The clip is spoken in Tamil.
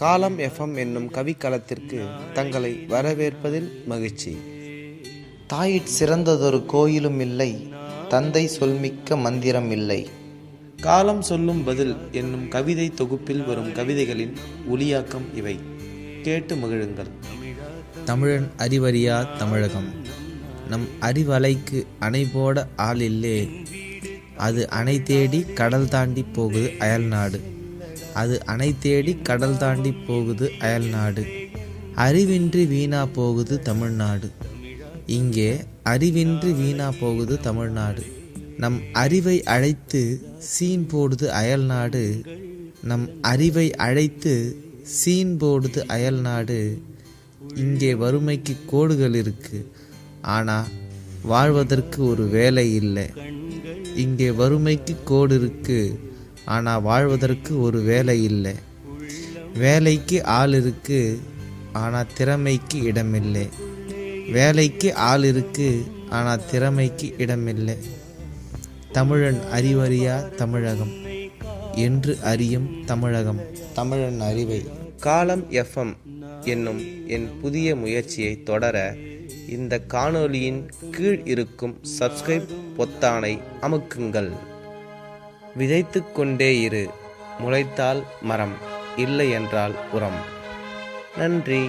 காலம் எஃப்எம் என்னும் கவிக்களத்திற்கு தங்களை வரவேற்பதில் மகிழ்ச்சி. தாயிற் சிறந்ததொரு கோயிலும் இல்லை, தந்தை சொல்மிக்க மந்திரம் இல்லை. காலம் சொல்லும் பதில் என்னும் கவிதை தொகுப்பில் வரும் கவிதைகளின் ஒளியாக்கம் இவை. கேட்டு மகிழுங்கள். தமிழன் அறிவறியா தமிழகம். நம் அறிவலைக்கு அணை போட ஆள் இல்லே. அது அணை தேடி கடல் தாண்டி போகுது அயல்நாடு. அது அணை தேடி கடல் தாண்டி போகுது அயல்நாடு. அறிவின்றி வீணா போகுது தமிழ்நாடு. இங்கே அறிவின்றி வீணா போகுது தமிழ்நாடு. நம் அறிவை அழைத்து சீன் போடுது அயல்நாடு. நம் அறிவை அழைத்து சீன் போடுது அயல்நாடு. இங்கே வறுமைக்கு கோடுகள் இருக்கு, ஆனால் வாழ்வதற்கு ஒரு வேலை இல்லை. இங்கே வறுமைக்கு கோடு இருக்கு, ஆனால் வாழ்வதற்கு ஒரு வேலை இல்லை. வேலைக்கு ஆள் இருக்கு, ஆனால் திறமைக்கு இடமில்லை. வேலைக்கு ஆள் இருக்கு, ஆனால் திறமைக்கு இடமில்லை. தமிழன் அறிவறியா தமிழகம் என்று அறியும் தமிழகம் தமிழன் அறிவை. காலம் எஃப்எம் என்னும் என் புதிய முயற்சியை தொடர இந்த காணொளியின் கீழ் இருக்கும் சப்ஸ்கிரைப் பொத்தானை அமுக்குங்கள். விதைத்து கொண்டே இரு, முளைத்தால் மரம், இல்லை என்றால் உரம். நன்றி.